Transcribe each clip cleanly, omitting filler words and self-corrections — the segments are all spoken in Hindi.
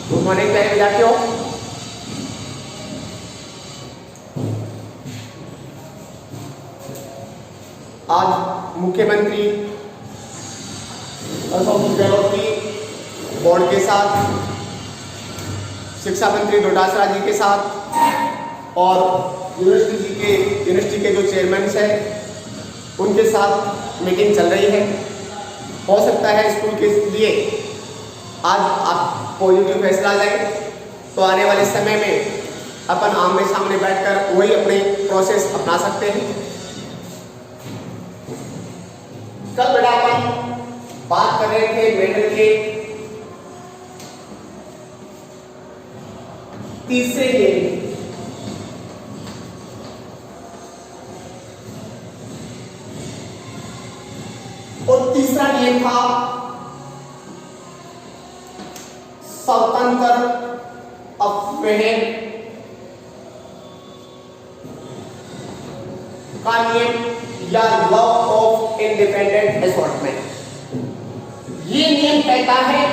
गुड मॉर्निंग प्यारे विद्यार्थियों। आज मुख्यमंत्री अशोक गहलोत जी बोर्ड के साथ, शिक्षा मंत्री डोटासरा जी के साथ और यूनिवर्सिटी के जो चेयरमैन हैं उनके साथ मीटिंग चल रही है। हो सकता है स्कूल के लिए आज आप पॉजिटिव फैसला लें तो आने वाले समय में अपन आमने सामने बैठकर वही अपने प्रोसेस अपना सकते हैं। कल बेटा अपन बात कर रहे थे मेडल के तीसरे नियम, और तीसरा नियम था स्वतंत्र अपव्यय का नियम या लॉ ऑफ इंडिपेंडेंट असॉर्टमेंट। ये नियम कहता है,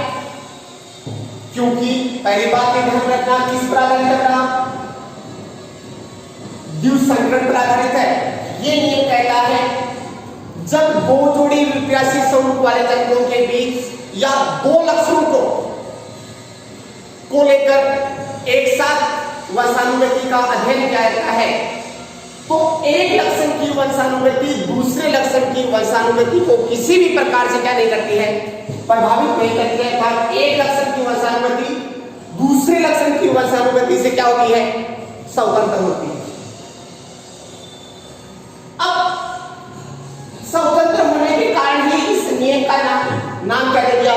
क्योंकि पहली बात ये ध्यान रखना किस पर आधारित है बेटा, द्विसंकरण पर आधारित है। ये नियम कहता है जब दो जोड़ी विपरीत स्वरूप वाले तत्वों के बीच या दो लक्षणों को लेकर एक साथ वंशानुगति का अध्ययन किया जाता है तो एक लक्षण की वंशानुगति दूसरे लक्षण की वंशानुगति को किसी भी प्रकार से क्या नहीं करती है, प्रभावित नहीं करती है। अर्थात एक लक्षण की वंशानुगति दूसरे लक्षण की वंशानुगति से क्या होती है, स्वतंत्र होती है। अब स्वतंत्र होने के कारण ही इस नियम का नाम क्या दे दिया,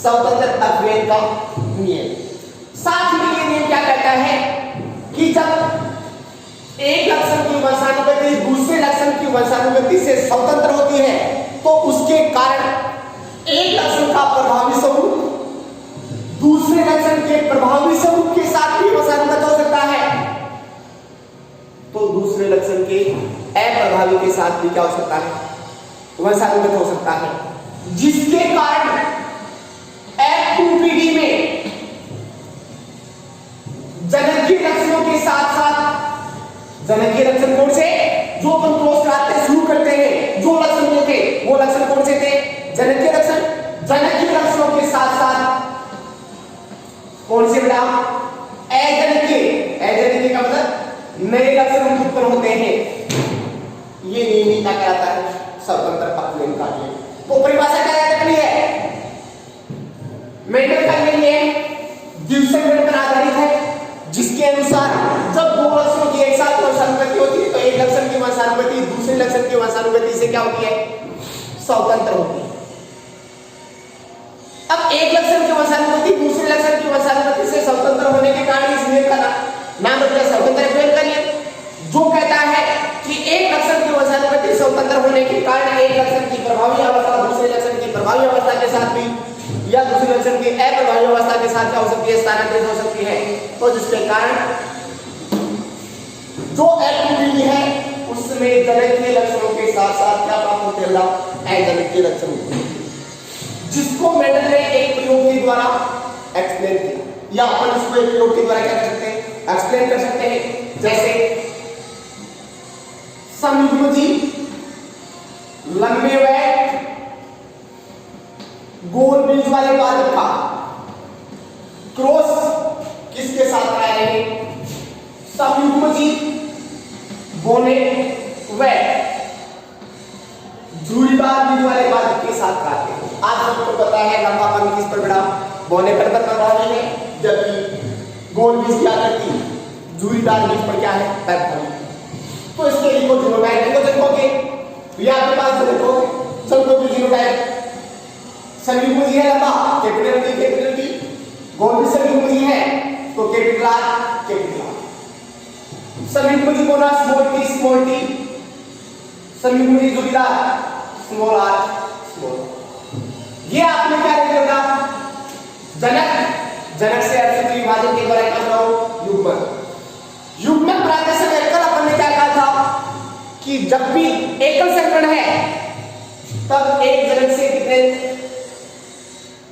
स्वतंत्र अपव्यय का नियम। साथ ही ये नियम क्या कहता है कि जब एक लक्षण की वंशानुगति दूसरे लक्षण की वंशानुगति से स्वतंत्र होती है तो उसके कारण एक लक्षण का प्रभावी स्वरूप दूसरे लक्षण के प्रभावी स्वरूप के साथ भी वंशानुगत हो सकता है, तो दूसरे लक्षण के अप्रभावी के साथ भी क्या हो सकता है, वंशानुगत हो सकता है, जिसके कारण F2PD में जनकीय लक्षणों के साथ साथ जनकीय लक्षण कौन से, जो हम क्लोज कराते शुरू करते हैं, जो लक्षण होते वो लक्षण कौन से थे, जनकीय लक्षण। जनकीय लक्षणों के साथ साथ कौन से बेटा, अजनकीय का मतलब नए लक्षण उत्पन्न होते हैं। ये नियम क्या कहलाता है, स्वतंत्र अपव्यय का नियम। तो परिभाषा क्या रखनी है, मेंडल का नियम द्विसंकरण पर आधारित है, जिसके अनुसार जब दो लक्षणों की एक साथ वंशानुगति होती है तो एक लक्षण की वंशानुगति दूसरे लक्षण की वंशानुगति से क्या होती है, स्वतंत्र होती है। अब एक लक्षण की वंशानुगति दूसरे लक्षण की वंशानुगति से स्वतंत्र होने के कारण इस नियम का नाम रख दिया स्वतंत्र अपव्यय का नियम, जो कहता है कि एक लक्षण की वंशानुगति स्वतंत्र होने के कारण एक लक्षण की प्रभावी अवस्था दूसरे लक्षण की प्रभावी अवस्था के साथ भी या दूसरे लक्षण की अप्रभावी अवस्था के साथ क्या हो सकती है, स्थानांतरित हो सकती है। तो जिसके कारण जो F2PD है उसमें जनकीय लक्षणों के साथ साथ क्या प्राप्त होते हैं, अजनकीय लक्षण, जिसको मेंडल ने एक प्रयोग के द्वारा एक्सप्लेन किया, या अपन इसको एक प्रयोग के द्वारा क्या कर सकते हैं, एक्सप्लेन कर सकते हैं। जैसे समयुग्मजी लंबे व गोल बीज वाले पादप का क्रॉस किसके साथ कराएंगे, समयुग्मजी बोने व झुर्रीदार बीज वाले पादप के साथ कराते हैं। आज हमको पता है लंबापन किस पर बड़ा, बोने पर प्रभावी है, जबकि गोल बीज क्या करती, झुर्रीदार बीज पर क्या है, प्रभावी। तो इसके लिए जीनोटाइप को देखोगे या आपके पास देखोगे सबको भी जीनोटाइप समयुग्मजी है लंबा कैपिटल टी, गोल भी समयुग्मजी है तो कैपिटल आर, समयुग्मजी बोना स्मॉल टी, समयुग्मजी झुर्रीदार स्मॉल आर, स्मॉल। ये आपने क्या लिखा, जनक से अर्थ विभाजन के द्वारा क्या करो, युग्मक बनाते समय कल अपन ने क्या कहा था कि जब भी एकल संकरण है तब एक जनक से कितने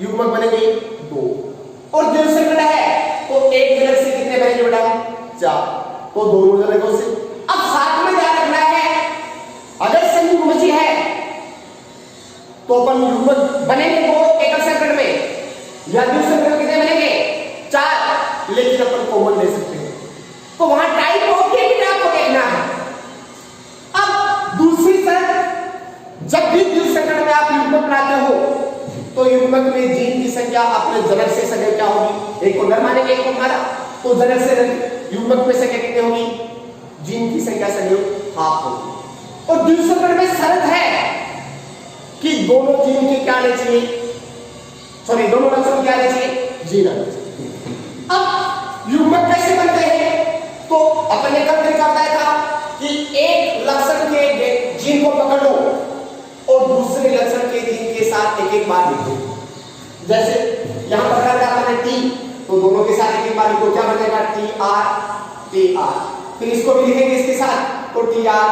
युग्मक बनेंगे, 2 और द्वि संकट है तो एक जनक से कितने बनेंगे बेटा 4 तो दोनों जनकों से। अब साथ में ध्यान रखना है अगर संयुग्मजी है तो अपन युग्मक बनेंगे वो एकल संकट में या द्वि संकट में कितने बनेंगे 4 लेकिन अपन कॉमन ले सकते हैं तो वहां टाइप ऑफ केपिटल आपको देखना है। अब दूसरी शर्त जब भी द्वि संकट में आप युग्मक बनाते हो तो युग्मक में जीन की संख्या अपने जनक से संख्या क्या होगी एक को नर मानेंगे एक को मादा तो जनक से युग्मक में संख्या कितनी होगी जीन की संख्या संयोग हाफ होगी। और द्वि संकट में शर्त है कि दोनों जीन के क्या आने चाहिए सॉरी दोनों लक्षण क्या आने चाहिए जीन आने चाहिए। अब युग्मक कैसे बनते हैं तो अपन ने कल तरीका बताया था कि एक लक्षण के जीन को पकड़ लो और दूसरे लक्षण के जीन के साथ एक एक बार लिखो। जैसे यहां पर कर दिया मैंने टी तो दोनों के साथ एक एक बार लिखो क्या बनेगा टी आर फिर इसको भी लिखेंगे इसके साथ तो टी आर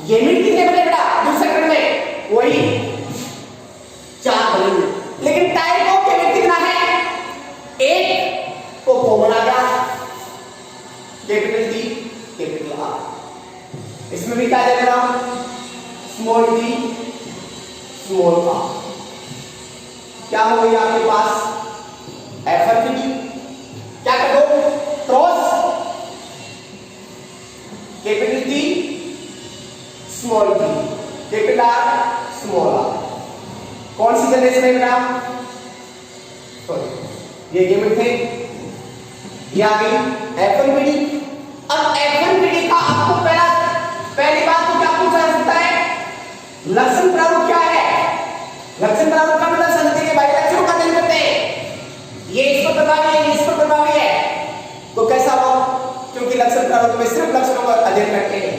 ये भी कितने बने बेटा दूसरे क्रम में वही 4 बनेंगे लेकिन टाइप ऑफ केमिकल कितना है एक को कॉमन आ गया कैपिटल टी कैपिटल आर इसमें भी क्या आ जाएगा स्मॉल टी स्मॉल आर क्या हो गई आपके पास एफएफटी क्या कर दो cross capital T small T capital R small R कौन सी जनरेशन है बेटा सॉरी ये गेम थे ये आ गई एफएफटी। अब एफएफटी का आपको पहली बात तो क्या पूछा जा सकता है लक्षण प्रारूप क्या है लक्षण प्रारूप का मतलब संधि के बाह्य लक्षणों का अध्ययन करते हैं ये इस पर प्रभावी है ये इस पर प्रभावी है तो कैसा हो क्योंकि लक्षण प्रारूप में सिर्फ लक्षणों का अध्ययन करते हैं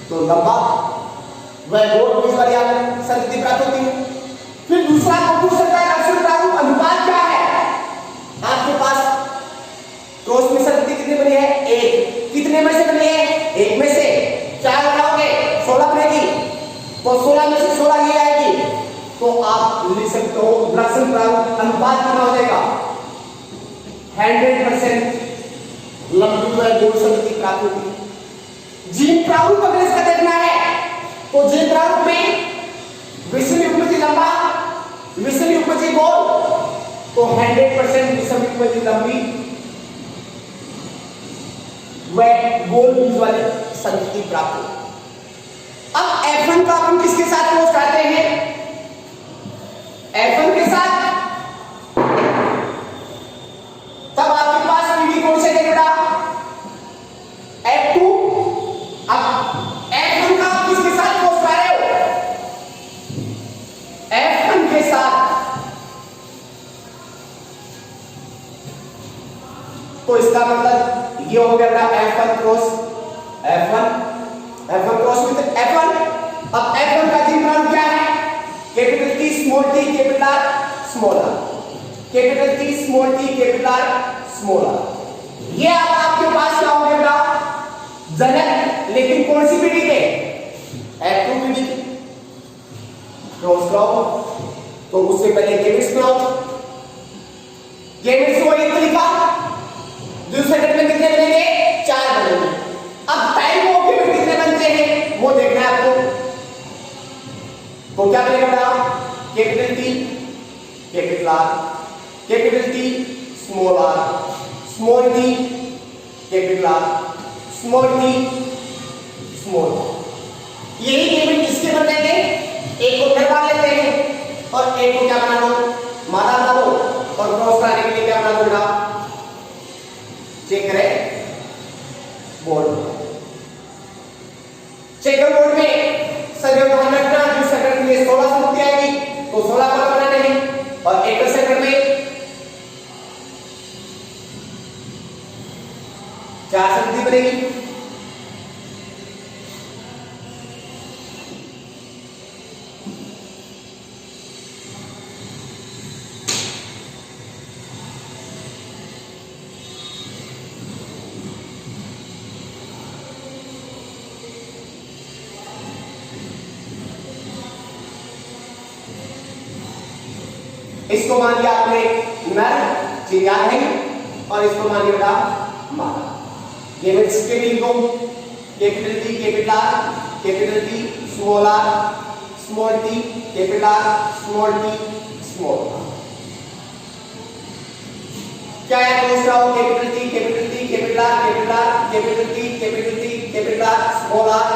तो लंबा वह गोल बीच वाली संधि प्राप्त होती है। फिर दूसरा को पूछ सकता है लक्षण प्रारूप अनुपात क्या है आपके पास क्रॉस में संधि कितनी बनी है एक कितने में से बनी है एक में से 4 बनाओगे 16 बनेगी तो 16 में से 16 ये आएगी तो आप लिख सकते हो लक्षण प्रारूप अनुपात कितना हो जाएगा 100% लंबी वह गोल संधि प्राप्त होगी। जीन प्रारूप अगर इसका देखना है तो जीन प्रारूप में विषम युग्मजी लंबा विषम युग्मजी गोल तो 100% विषम युग्मजी लंबी वह गोल बीज वाली संधि प्राप्त होगी। अब F1 का अपन किसके साथ क्लोज करते हैं F1 के साथ तब आपके पास पीडी कौन से देगा F2। अब F1 का किसके साथ क्लोज कर रहे हो F1 के साथ तो इसका मतलब ये हो गया F1 cross F1 cross with F1। अब F1 का जीन प्रारूप क्या है capital T small t capital R small r capital T small t capital R small r ये अब आपके पास क्या हो गया जनक लेकिन कौन सी पीढ़ी के F2 पीढ़ी क्रॉस कराओ तो उससे पहले केमिक्स बनाओ केमिक्स वही तरीका दूसरे सेकंड में कितने बनेंगे 4 बनेंगे। अब टाइम ऑफ केमिकल कितने बनते हैं वो देखना है आपको तो क्या बनेगा capital T capital R capital T small r small t capital R small t small r यही केमिकल किसके बनते हैं एक को करवा लेते हैं और एक को क्या बना लो मादा बना लो और क्रॉस कराने के लिए क्या बना दो बेटा चेक करें बोर्ड चेकर बोर्ड में सभी ध्यान रखना जो सेकंड में 16 संख्या आएगी तो 16 को बनाना है और एक सेकंड में 4 संख्या बनेगी। इसको मान लिया आपने नर, चिड़िया है, और इसको मान लिया मादा। लिमिट्स के भी लिखो, capital T capital R, capital T small R, small T capital R, small T small R. क्या है पूछ रहा हूं? Capital T capital T capital R capital R, capital T capital T capital R small R,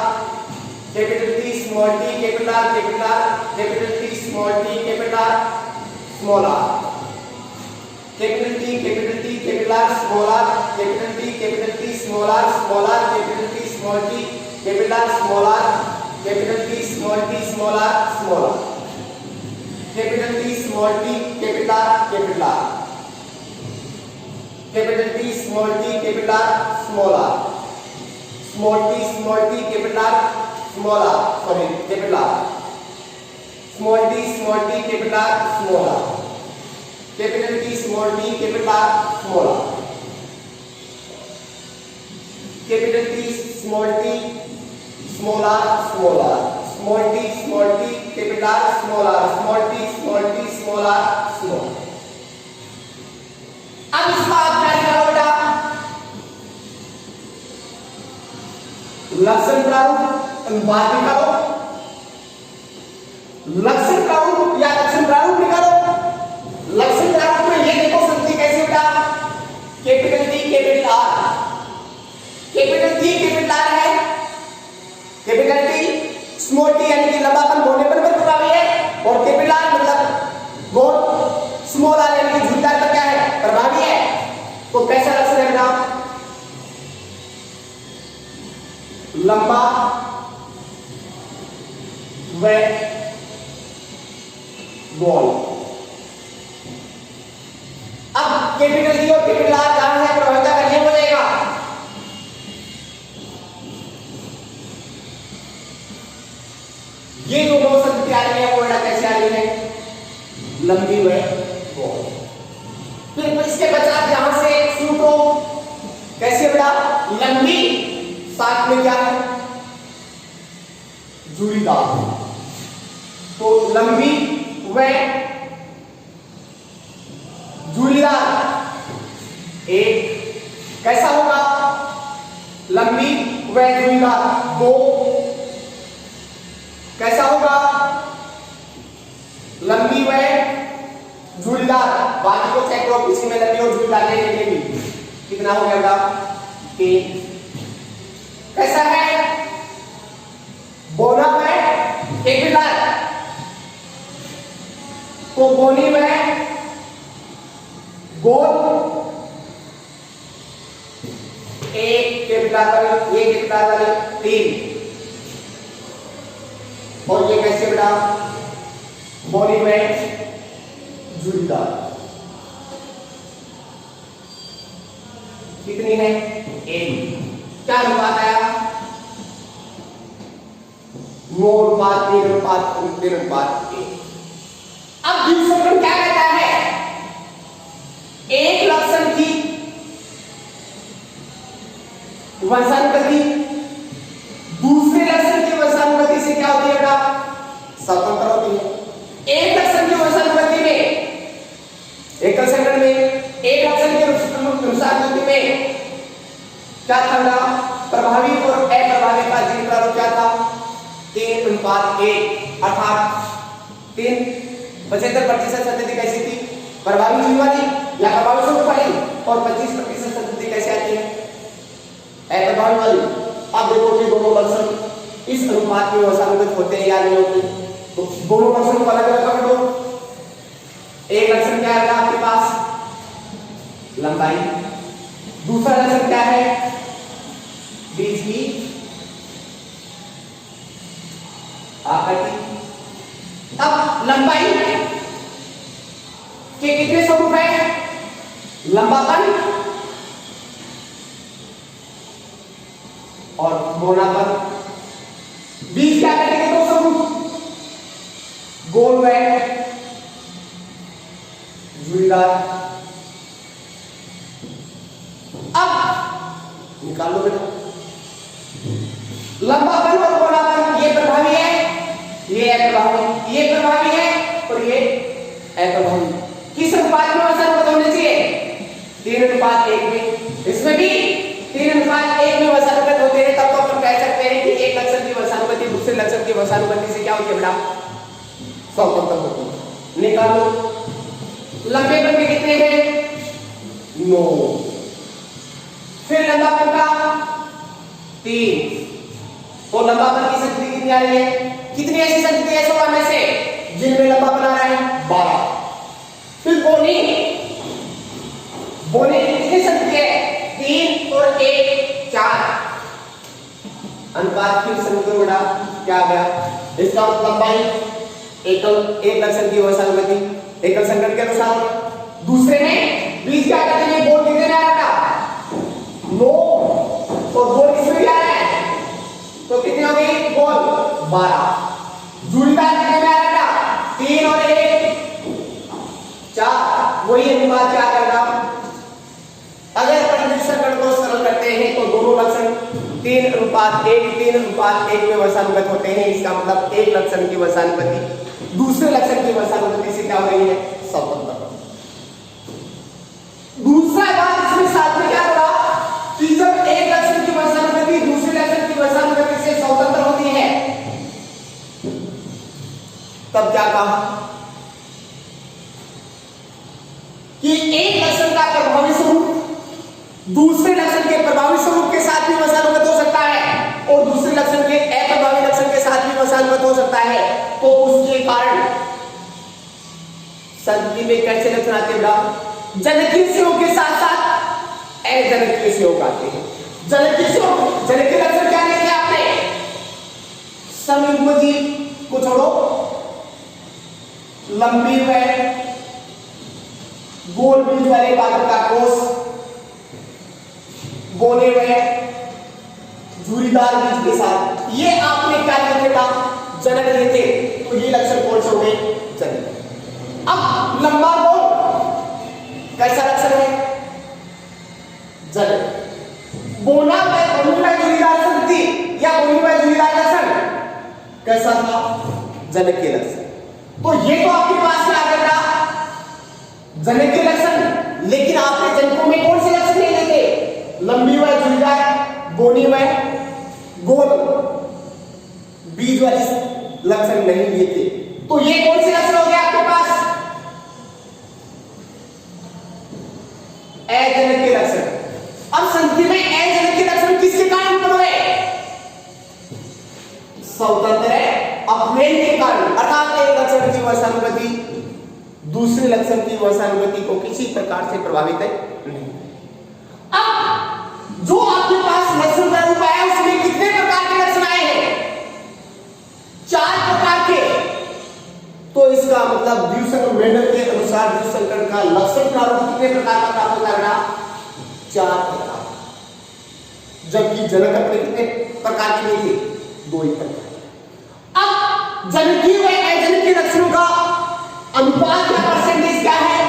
capital T small T capital R capital R, capital T small T capital R small R, capital T capital R small R, capital T capital T small R small R, capital T small T capital R small R, capital T small T small R small R, capital T small T capital R capital R, capital T small T capital R small R, small T capital R small R, sorry capital R, small T capital R small R, capital T small T capital R small R, capital T small T small R small R, small T capital R small R, small T small R small. अब इसका आप क्या करो बेटा? लक्षण प्रारूप अनुपात निकालो, लक्षण प्रारूप या लक्षण प्रारूप निकालो। लक्षण प्रारूप में ये देखो संगति कैसे बेटा? Capital T capital R, capital T capital are है, कैपिटल टी स्मॉल टी यानी कि लंबापन बोलने पर प्रभावी है, और कैपिटल आर मतलब गोल स्मॉल आर यानी कि झुंझार पर क्या है? प्रभावी है। तो कैसा लक्षण है बेटा? लंबा व गोल। अब कैपिटल टी और कैपिटल आर जहां से प्रभाविता का नियम हो जाएगा। ये जो दो संगति आ रही है वो बेटा कैसे आ रही है? लंबी व गोल। फिर इसके पश्चात यहां से शुरू को कैसे बेटा? लंबी, साथ में क्या है? जुड़ीदार। तो लंबी व जुड़ीदार एक कैसा होगा? लंबी व जुड़ीदार दो कैसा होगा? लंबी व जुड़ीदार। बाकी को चेक करो किसी में लंबी और जुड़ीदार लेने भी कितना हो गया? एक। कैसा है? बोना में कैपिटल, तो बोनी में गोल, एक कैपिटल वाली, ये कैपिटल वाली तीन, और ये कैसे बेटा? बोनी में जुड़ीदार। कितनी है? एक। क्या अनुपात आया? 9:1:1:1। अब व्युत्क्रमण क्या कहता है? एक लक्षण की वंशानुगति दूसरे लक्षण की वंशानुगति से क्या होती है बेटा? स्वतंत्र होती है। एक लक्षण की वंशानुगति में, एकल संकरण में एक लक्षण की वंशानुगति में क्या था? प्रभावी और अप्रभावी का जीन प्रारूप क्या था? 3:1, अर्थात 75% संतति कैसी थी? प्रभावी जीन वाली या प्रभावी स्वरूप वाली, और 25% संतति कैसे आती है? अप्रभावी वाली। अब देखो कि दोनों लक्षण इस अनुपात में वंशानुगत होते हैं या नहीं होते? तो दोनों लक्षण को अलग अलग पकड़ो। एक लक्षण क्या है आपके पास? लंबाई। दूसरा लक्षण क्या है? बीच की आकृति। अब लंबाई के कितने स्वरूप है? लंबापन और गोलापन। बीच क्या करेंगे? दो स्वरूप, गोल व जुड़ीदार। अब निकाल लो बेटा। लंबापन और गोलापन ये प्रभावी है, ये अप्रभावी, ये प्रभावी है और ये एतोभावी किस अनुपात में वसानुगत होने चाहिए? 3:1 में। इसमें भी 3:1 में वसानुगत होते हैं, तब तो अपन कह सकते हैं कि एक लक्षण की वसानुगति दूसरे लक्षण की वसानुगति से क्या होती है बेटा? स्वतंत्र होती है। निकालो। लंबेपन के कितने हैं? 9। फिर लंबापन का 3। तो लंबापन की संख्या कितनी आ रही है? कितनी ऐसी संख्या है 16 में से जिनमें लंबापन आ रहा है? 12। फिर बोनी कितनी संख्या है? 3 और 1 4। अनुपात फिर समीकरण बड़ा क्या आ गया? इसका मतलब लंबाई एक लक्षण की वसानुगति एकल संकट के अनुसार। दूसरे में बीज क्या करते हैं? बोल कितने में आ रहा था? 9। और बोल किसमें क्या है? तो कितनी हो गई? बोल 12। जुड़ीदार कितने में आ रहा था? 3 और 1 4। वही अनुपात क्या करना? अगर अपन संकट को सरल करते हैं तो दोनों लक्षण 3:1 में वसानुगत होते हैं। इसका मतलब एक लक्षण की वसानुगति दूसरे लक्षण की वसानुगति से क्या हो रही है? स्वतंत्र। दूसरा बात इसमें साथ में क्या होगा कि जब एक लक्षण की वसानुगति दूसरे लक्षण की वसानुगति से स्वतंत्र होती है तब क्या कहा कि एक लक्षण का प्रभावी स्वरूप दूसरे लक्षण के प्रभावी स्वरूप के साथ भी वसानुगत हो सकता है और दूसरे लक्षण के अप्रभावी लक्षण के साथ भी वसानुगत हो सकता है। तो उसके कारण संधि में कैसे लक्षण आते हैं? जनकीय सहयोग के साथ साथ अजनकीय सहयोग आते हैं। जनकीय लक्षण क्या लेंगे आपने? संयुग्म जीव को छोड़ो, लंबी व गोल बीज वाले पादप का कोष, बोने में झूरीदार बीज के साथ, ये आपने क्या लिखे था? जनक लेते, तो ये लक्षण कौन से हो गए? जनक। अब लंबा बोल कैसा लक्षण है? जनक। बोना में झूरीदार संधि या बोनी में झूरीदार लक्षण कैसा था? जनक के लक्षण। तो ये तो आपके पास क्या आ गया? जनक के लक्षण। लेकिन आपने जनकों में कौन से लक्षण नहीं लेते? लंबी व झुर्रीदार, बोनी व गोल बीज वाले लक्षण नहीं लिए थे। तो ये कौन से लक्षण हो गए आपके पास? अजनक के लक्षण। अब संधि में अजनक के लक्षण किसके कारण उत्पन्न हुए? स्वतंत्र अपव्यय के कारण। अर्थात एक लक्षण की वसानुगति दूसरे लक्षण की वसानुगति को किसी प्रकार से प्रभावित नहीं। अब जो आपके पास लक्षण का रूप आया उसमें कितने प्रकार के लक्षण आए हैं? 4 प्रकार के। तो इसका मतलब द्विसंकरण मेंडल के अनुसार द्विसंकरण का लक्षण का रूप कितने प्रकार का प्राप्त करना? 4 प्रकार। जबकि जनक अपने कितने प्रकार के नहीं थे? 2 ही प्रकार। अब जनकीय व अजनकीय लक्षणों का अनुपात या परसेंटेज क्या है?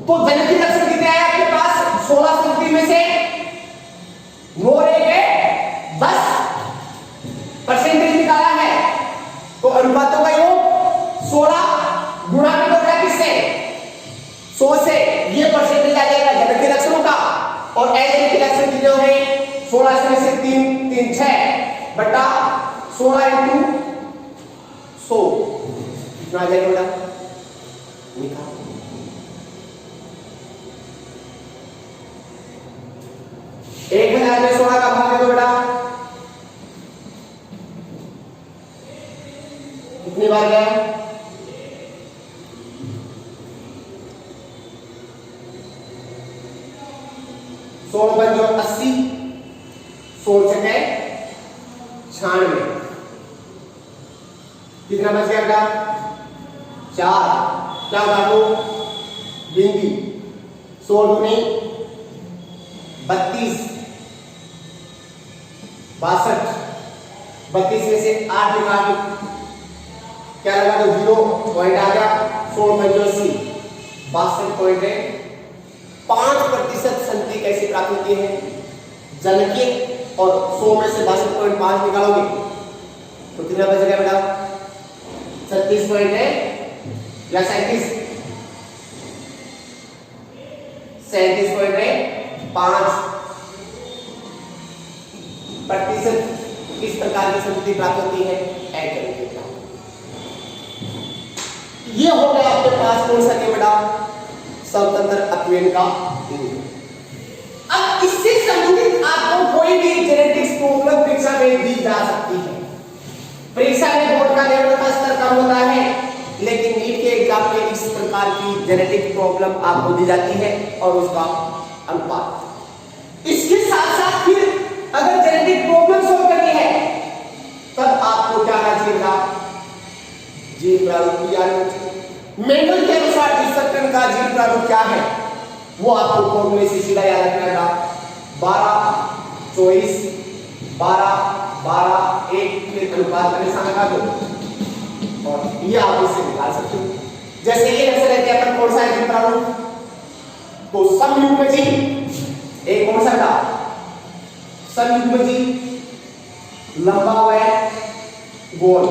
तो जनकीय लक्षण कितने आए आपके पास? 16 संधि में से 9 के 10 परसेंटेज निकाला है। तो अनुपातों का योग 16 गुणा में होगा किससे? 100 से। ये परसेंटेज आ जाएगा जनकीय लक्षणों का। और अजनकीय लक्षण कितने हो गए? 16 में से 3 6 बटा 16 × 100 कितना आ जाएगा बेटा? निकाल। 1000 में 16 का भाग दे दो बेटा। कितनी बार गया? 16 बन जो 80, 16 से गए 96। कितना बच गया बेटा? 4। क्या काटो? बिंदी। 16 में 32 62 32 में से 8 निकाल क्या लगा? तो 0 पॉइंट आ गया। 16 में 80 62 पॉइंट है। 5% संधि कैसे प्राप्त होती है? जनकीय। और 100 में से 62.5 निकालोगे तो कितना बच गया बेटा? 36 पॉइंट है या 37.5% किस प्रकार की संतुति प्राप्त होती है? ये हो गया आपके पास कौन सा के बेटा? स्वतंत्र अपव्यय का। अब इससे संबंधित आपको कोई भी जेनेटिक्स प्रॉब्लम परीक्षा में दी जा सकती है। परीक्षा में बोर्ड का लेवल का स्तर कम होता है, लेकिन नीट के एग्जाम में इस प्रकार की जेनेटिक प्रॉब्लम आपको दी जाती है और उसका अनुपात। इसके साथ साथ फिर अगर जेनेटिक प्रॉब्लम सॉल्व करनी है तब आपको क्या करना चाहिए? जीन प्रारूप याद रखना चाहिए। मेंडल के अनुसार डिस्ट्रक्शन का जीन प्रारूप क्या है वो आपको फॉर्मूले से सीधा याद रखना है। 12 24 12 12 1 के अनुपात का निशान लगा दो और ये आप इससे निकाल सकते हो। जैसे ये ऐसे रहते हैं अपन कौन सा जीन प्रारूप? तो समयुग्मजीन एक कौन सा था? समयुग्मजीन लंबा हुआ है गोल।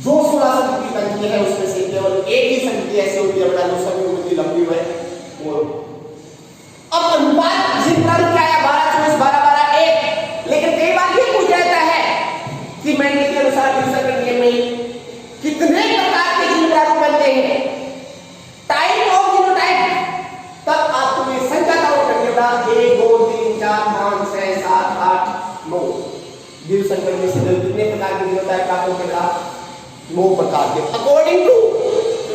जो 16 संतति बनती है उसमें से केवल एक ही संतति ऐसी होती है जो समयुग्मजीन लंबी हुआ है गोल। अब अनुपात जीन प्रारूप क्या है? 12 24 12 12 1। लेकिन कई बार ये पूछ जाता है कि मेंडल के अनुसार डिस्ट्रक्शन नियम में कितने प्रकार के जीन प्रारूप बनते हैं, टाइप ऑफ जीनोटाइप। तब आपको ये संख्या का उत्तर देगा 1 2 3 4 5 6 7 8 9। जीव संकर में से कितने प्रकार के जीनोटाइप आपको मिला? 9 प्रकार के अकॉर्डिंग टू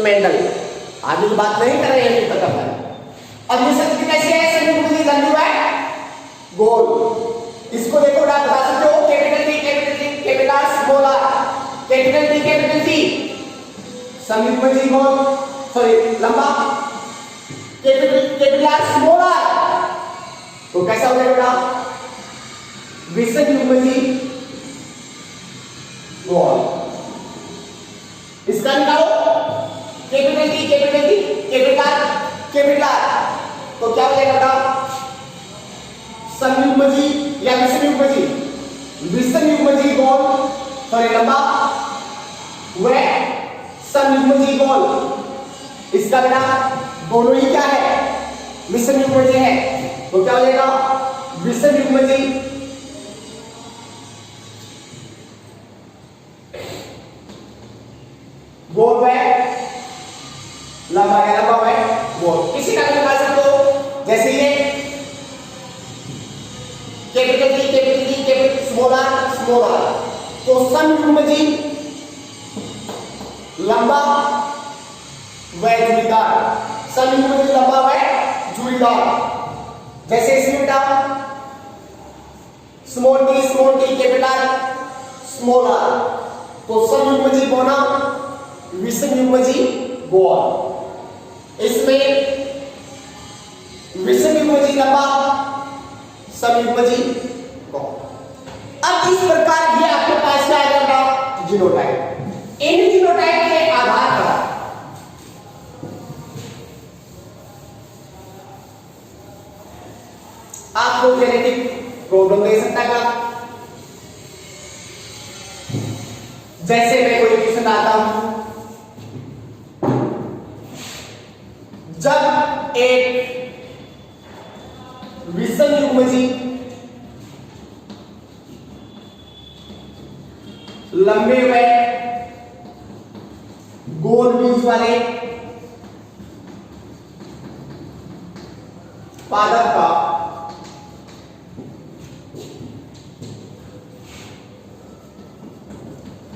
मेंडल। आगे की बात नहीं कर रहे हैं पता है। अब ये संतति कैसी है? समयुग्मजीन लंबी है गोल। इसको देखो आप बता सकते हो capital T capital small R, capital T समयुग्मजीन गोल सॉरी लंबा, कैपिटल आर स्मॉल आर। तो कैसा हो जाएगा? विषमयुग्मजीन गोल। इसका निकालो कैपिटल टी कैपिटल आर। तो क्या हो जाएगा बेटा? समयुग्मजीन या विषमयुग्मजीन। विषमयुग्मजीन गोल सॉरी लंबा व समयुग्मजीन गोल। इसका बेटा दोनों ही क्या है? विषमयुग्मजीन है। तो क्या हो जाएगा? विषमयुग्मजीन गोल व लंबा है गोल। इसी का निकाल सकते हो। जैसे ये capital T capital small R. तो समयुग्मजीन लंबा व जुड़ीदार। समयुग्मजीन लंबा व जुड़ीदार। जैसे इसमें बेटा small T capital small R. तो समयुग्मजीन होना विषमयुग्मजीन गोल। इसमें विषमयुग्मजीन लंबा समयुग्मजीन गोल। अब इस प्रकार ये आपके पास क्या आ जाएगा? जीनोटाइप। इन जीनोटाइप के आधार पर आपको जेनेटिक प्रॉब्लम दे सकता है। जैसे मैं कोई क्वेश्चन आता हूं, जब एक विषमयुग्मजीन लंबे व गोल बीज वाले पादप का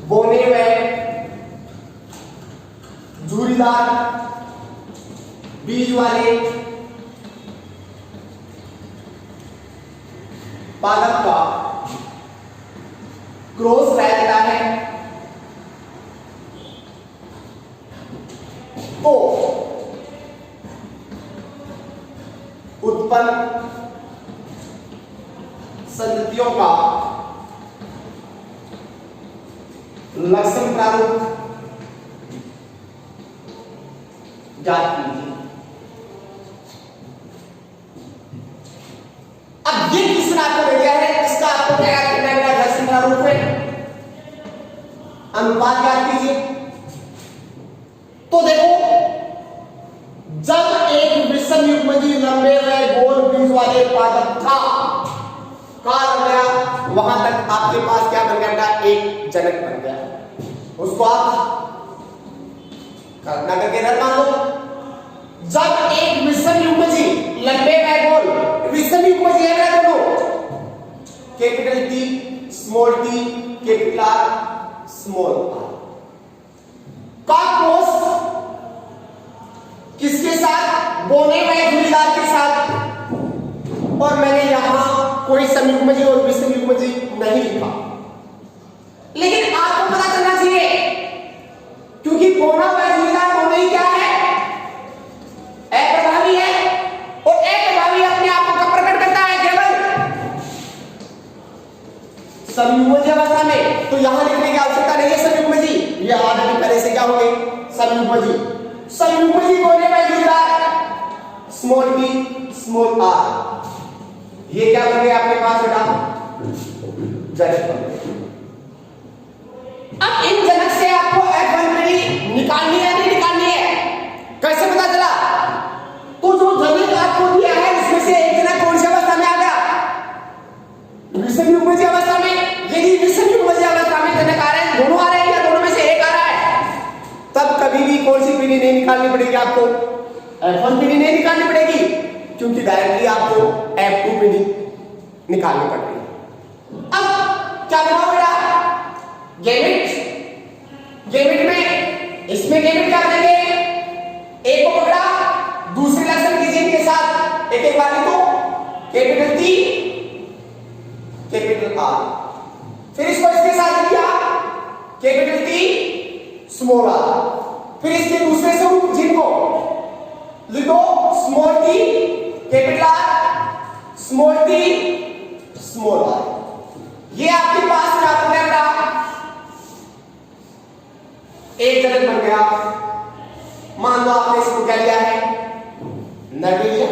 बोने व झूरीदार बीज वाले पादप का क्रॉस रहता है तो उत्पन्न संततियों का लक्षण प्रारूप ज्ञात कीजिए। अब ये क्वेश्चन आपको मिल गया है, इसका आपको क्या करना है? लक्षण प्रारूप में अनुपात ज्ञात कीजिए। तो देखो उत्पादक का लग गया, वहां तक आपके पास क्या बन गया, एक जनक बन गया। उसको आप कल्पना करके रख मान लो, जब एक विषम युग्मजी लंबे गोल विषम युग्मजी है दोनों, capital T small T capital R small R का क्रॉस किसके साथ, बोने में झुर्रीदार के साथ, और मैंने यहां कोई समयुग्मजी और विषमयुग्मजी नहीं लिखा, लेकिन आपको पता चलना चाहिए क्योंकि बोना व झुर्रीदार दोनों ही क्या है, अप्रभावी है, और अप्रभावी अपने आप को कब प्रकट करता है, केवल समयुग्मजी अवस्था में। तो यहां लिखने की आवश्यकता नहीं है समयुग्मजी, ये ऑलरेडी पहले से क्या हो गए समयुग्मजी। समयुग्मजी बोने व झुर्रीदार स्मॉल टी स्मॉल आर, ये क्या बन गया आपके पास बेटा, जनक बन गए। अब इन जनक से आपको F1 निकालनी है नहीं निकालनी है, कैसे पता चला, तो जो जनक आपको दिया है उसमें से एक जनक कौन सी अवस्था में आ गया, विषमयुग्मजी अवस्था में। यदि विषमयुग्मजी अवस्था में जनक आ रहे हैं, दोनों आ रहे हैं या दोनों में से एक आ रहा है, तब कभी भी कौन सी पीढ़ी नहीं निकालनी पड़ेगी आपको, F1 पीढ़ी नहीं निकालनी पड़ेगी, क्योंकि डायरेक्टली आपको F2 पीढ़ी निकालनी पड़ेगी। अब क्या हुआ बेटा, गैमेट में इसमें गैमेट क्या बनेंगे, एक को पकड़ा, दूसरे लक्षण कीजिए इनके साथ, एक एक बार लिखो, कैपिटल टी कैपिटल आर, फिर इसको इसके साथ लिया कैपिटल टी स्मॉल आर, फिर इसके दूसरे से जिनको लिखो small T capital R small T small R. ये आपके पास क्या बन गया, एक जनक बन गया। मान लो आपने इसको क्या लिया है, नट लिया,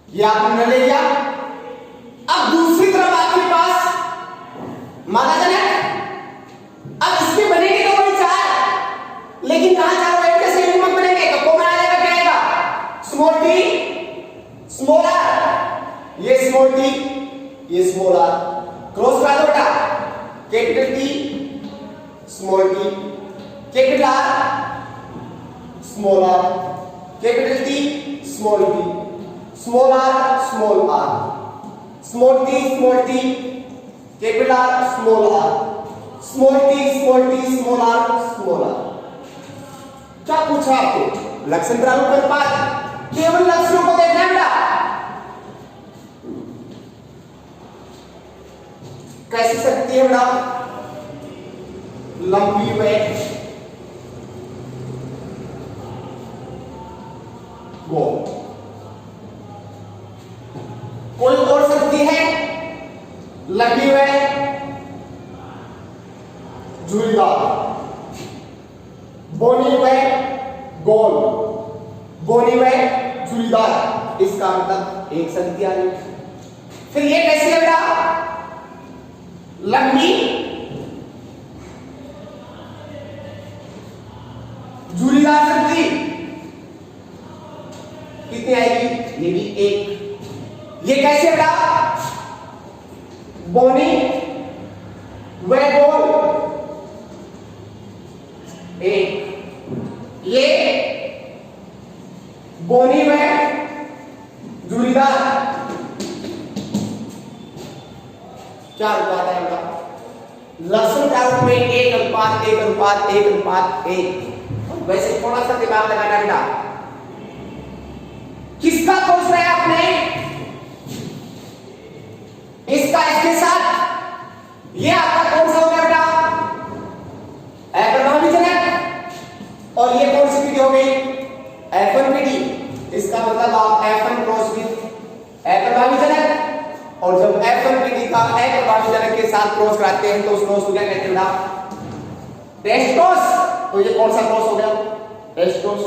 ये आपने न ले लिया। अब दूसरी तरफ आपके पास माना जनक, अब इसके बनेगी तो बड़ी चार, लेकिन कहां चारों एक कैसे युग्मक बनेंगे, तो कौन आ जाएगा, क्या आएगा, स्मॉल टी स्मॉल आर, ये स्मॉल टी ये स्मॉल आर, क्रॉस करा दो बेटा, capital T small T capital R small R capital T small T small R small T capital R small T small R. क्या पूछा आपको, लक्षण प्रारूप अनुपात, केवल लक्षणों को देखना है बेटा, कैसी शक्ति है बेटा, लंबी में वो कोई और शक्ति है, लंबी में झुर्रीदार, बोनी में गोल, बोनी में झुर्रीदार, इसका मतलब एक शक्ति आ गई। फिर ये कैसी है बेटा, लंबी झुर्रीदार शक्ति कितनी आएगी, ये भी एक। ये कैसे बेटा, बोनी व गोल एक, ये बोनी में झुर्रीदार, क्या अनुपात है बेटा, लक्षण प्रारूप में 1:1:1:1:1। वैसे थोड़ा सा दिमाग लगाना बेटा, किसका सोच रहे हैं आपने, इसका इसके साथ, ये आपका कौन सा हो गया बेटा, अप्रभावी जनक, और ये कौन सी पीढ़ी हो गई, F1 पीढ़ी। इसका मतलब आप F1 क्रॉस विद अप्रभावी जनक, और जब F1 पीढ़ी का अप्रभावी जनक के साथ क्रॉस कराते हैं तो उस क्रॉस को क्या कहते हैं बेटा, टेस्टोस। तो ये कौन सा क्रॉस हो गया, टेस्टोस।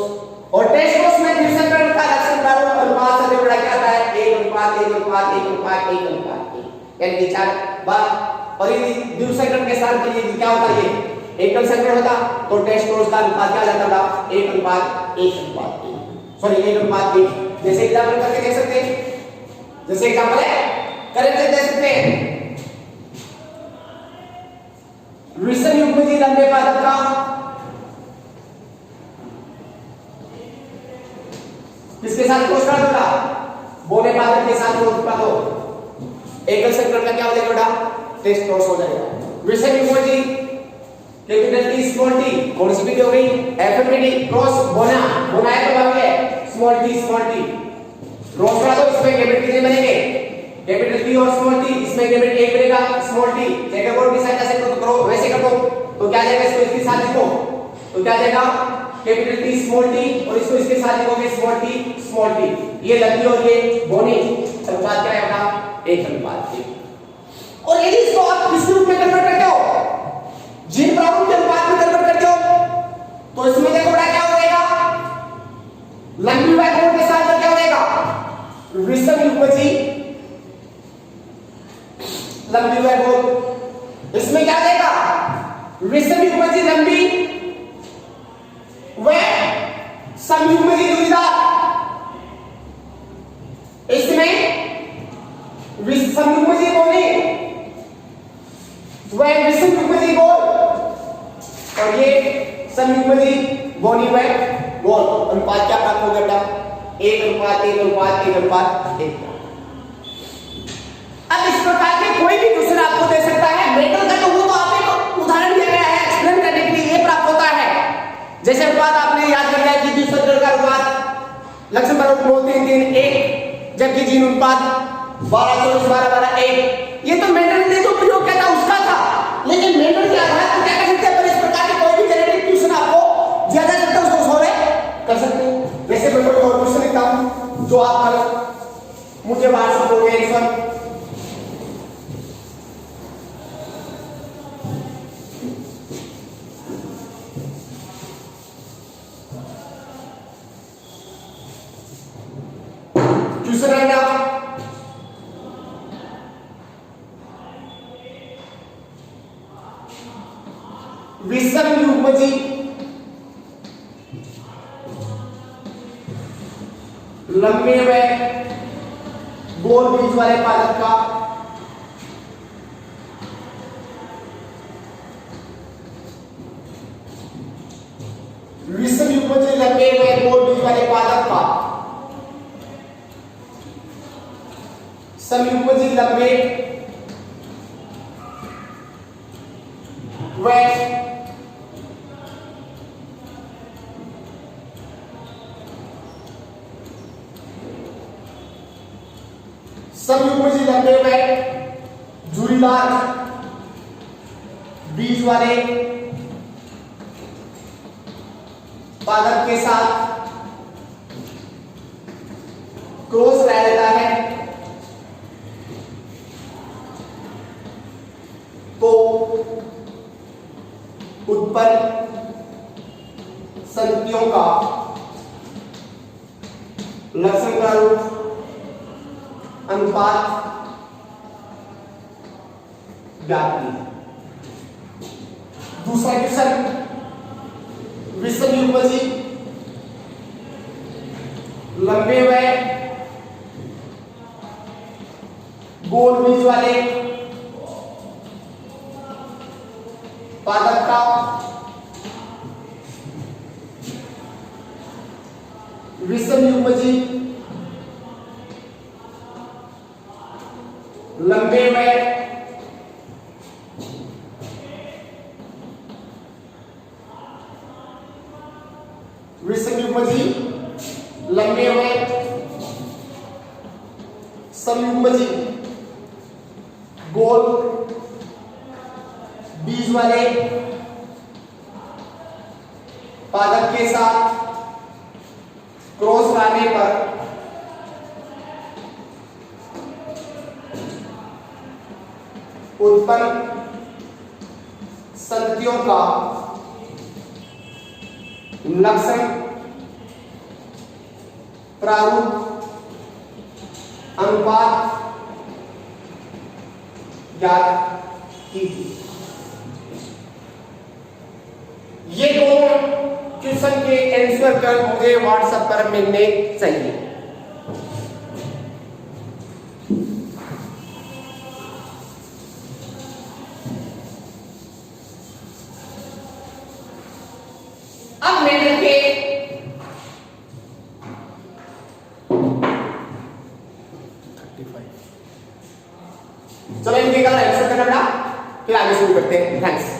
और टेस्टोस में द्विसंकरण का लक्षण प्रारूप अनुपात सबसे बड़ा क्या आता है, 1:1:1:1:1, यानी कि 4 बार। और ये द्विसंकरण के साथ के लिए क्या होता है, एकल संकरण होता तो टेस्ट फोर्स का अनुपात क्या जाता था 1:1:1 सॉरी 1:1। जैसे एग्जांपल करके दे सकते हैं, जैसे एग्जांपल है करके दे सकते हैं विषम युग्मजी लंबे पादप का किसके साथ क्रॉस कर दूंगा बोले पादप के साथ क्रॉस कर दो एकल संकरण का क्या हो जाएगा बेटा टेस्ट क्रॉस हो जाएगा। विषम युग्मजी कैपिटल टी स्मॉल टी कौन सी विधि हो गई एफएमडी क्रॉस बोना बोना है तो भाग है स्मॉल टी क्रॉस करा दो इसमें कैपिटल कितने बनेंगे कैपिटल टी और स्मॉल टी इसमें कैपिटल एक बनेगा स्मॉल टी चेकर बोर्ड की सहायता से करो वैसे कर दो तो क्या जाएगा इसको इसके साथ लिखो तो क्या जाएगा कैपिटल टी स्मॉल टी और इसको इसके साथ लिखोगे स्मॉल टी ये लंबी और ये बोनी अनुपात क्या आएगा 1:1। और यदि इसको आप किस रूप में कन्वर्ट करते हो जिन प्रॉब्लम के अनुपात में कन्वर्ट करते हो तो इसमें देखो बड़ा क्या हो जाएगा लंबी वाई कोण के साथ क्या हो जाएगा विषम युग्मजी लंबी वाई कोण इसमें क्या देगा विषम युग्मजी लंबी व समयुग्मजी दूरीदार इसमें समयुग्मजी बोली व विषम युग्मजी गोल और ये समयुग्मजी बोनी व गोल अनुपात क्या प्राप्त हो गया 1:1:1:1। अब इस प्रकार के कोई भी क्वेश्चन आपको दे सकता है मेटल का तो वो तो आप एक उदाहरण दिया गया है एक्सप्लेन करने के लिए ये प्राप्त होता है जैसे अनुपात आपने याद कर लिया कि द्विसंकरण का अनुपात लक्षण पर 9:3:3:1 जबकि जीन अनुपात 12:24:12:1 ये तो मेटल ने जो प्रयोग किया था उसका था लेकिन मेटल के आधार पर क्या कर सकते हैं पर इस प्रकार के कोई भी जेनेटिक क्वेश्चन आपको दिया जा सकता है उसको सॉल्व कर सकते हैं। वैसे मैं कोई और क्वेश्चन लिखता हूं जो आप कल मुझे व्हाट्सएप करोगे आंसर क्वेश्चन है क्या विषम युग्मजी लंबे व गोल बीज वाले पादप का विषम युग्मजी लंबे व गोल बीज वाले पादप का समयुग्मजी लंबे व समयुग्मजी लंबे व झुर्रीदार बीज वाले पादप के साथ क्रॉस कराया जाता है तो उत्पन्न संगतियों का लक्षण का रूप अनुपात ज्ञात कीजिए। दूसरा क्वेश्चन विषम युग्मजी लंबे व गोल बीज वाले पादप का विषम युग्मजी लंबे व विषम युग्मजी लंबे व समयुग्मजी गोल बीज वाले पादप के साथ क्रॉस कराने पर उत्पन्न संगतियों का लक्षण प्रारूप अनुपात ज्ञात कीजिए। ये दोनों क्वेश्चन के आंसर कल मुझे व्हाट्सएप पर मिलने चाहिए। अब मेरे के चलो इनके का आंसर करना बेटा, फिर आगे शुरू करते हैं। थैंक्स।